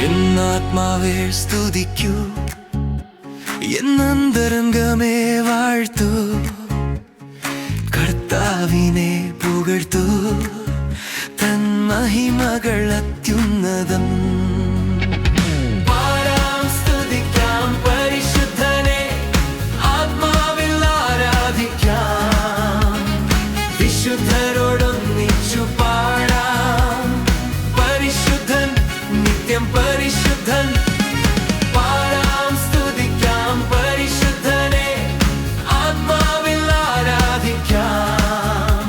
എന്നാത്മാവേ സ്തുതിക്കൂ, എന്നന്തരംഗമേ വാഴ്ത്തൂ, കർത്താവിനെ പുകഴ്ത്തൂ, തൻ മഹിമകൾ അത്യുന്നതം. പാടാം, സ്തുതിക്കാം പരിശുദ്ധനെ, ആത്മാവിൽ ആരാധിക്കാം, വിശുദ്ധരോടൊന്നിച്ചു പാടാം. പരിശുദ്ധൻ, നിത്യം പരിശുദ്ധൻ. പാടാം, സ്തുതിക്കാം പരിശുദ്ധനെ, ആത്മാവിൽ ആരാധിക്കാം,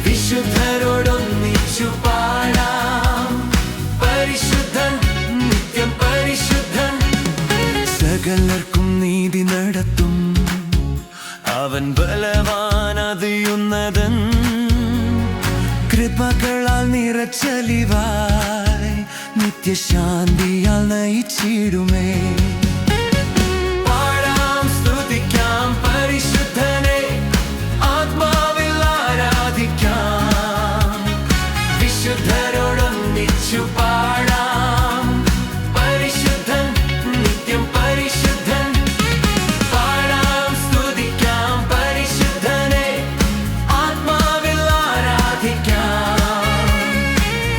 വിശുദ്ധരോടൊന്നിച്ചു പാടാം. പരിശുദ്ധൻ, നിത്യം പരിശുദ്ധൻ. സകലർക്കും നീതി നടത്തും അവൻ, ബലവാൻ അതിയുന്നതൻ. കൃപകളാൽ നിറച്ചലിവായി നിത്യശാന്തിയാൽ നയിച്ചിടുമേ. പാടാം, സ്തുതിക്കാം പരിശുദ്ധനെ, ആത്മാവിൽ ആരാധിക്കാം, വിശുദ്ധരോടൊന്നിച്ചു പാടാം. പരിശുദ്ധൻ, നിത്യം പരിശുദ്ധൻ. പാടാം, സ്തുതിക്കാം പരിശുദ്ധനെ, ആത്മാവിൽ ആരാധിക്കാം,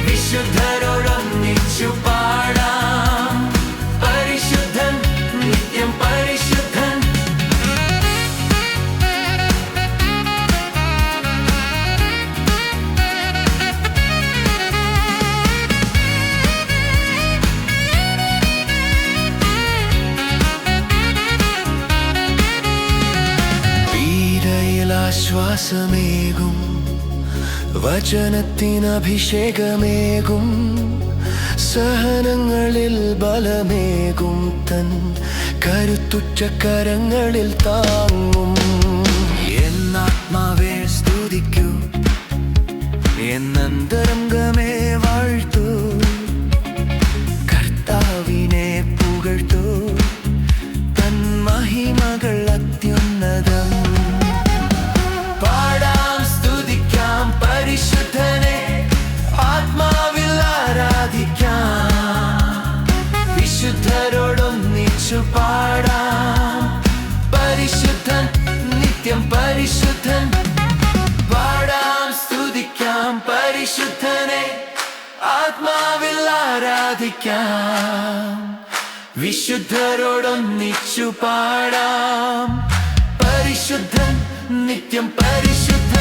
വിശുദ്ധരോടൊന്നിച്ചു പാടാം. പരിശുദ്ധൻ, നിത്യം പരിശുദ്ധൻ. പീഡയിൽ ആശ്വാസമേകും, വചനത്തിനഭിഷേകമേകും, സഹനങ്ങളിൽ ബലമേകും, തൻ കരുത്തുറ്റ കരങ്ങളിൽ താങ്ങും. എന്നാത്മാവേ സ്തുതിക്കൂ, എന്നന്തരംഗമേ വാഴ്ത്തൂ, കർത്താവിനെ പുകഴ്ത്തൂ, തൻ മഹിമകൾ അത്യുന്നതം. പാടാം, സ്തുതിക്കാം പരിശുദ്ധനെ, ആത്മാവിൽ ആരാധിക്കാം, വിശുദ്ധരോടൊന്നിച്ചു പാടാം. പരിശുദ്ധൻ, നിത്യം പരിശുദ്ധൻ. പാടാം, സ്തുതിക്കാം പരിശുദ്ധനെ, ആത്മാവിൽ ആരാധിക്കാം, വിശുദ്ധരോടൊന്നിച്ചു പാടാം. പരിശുദ്ധൻ, നിത്യം പരിശുദ്ധൻ.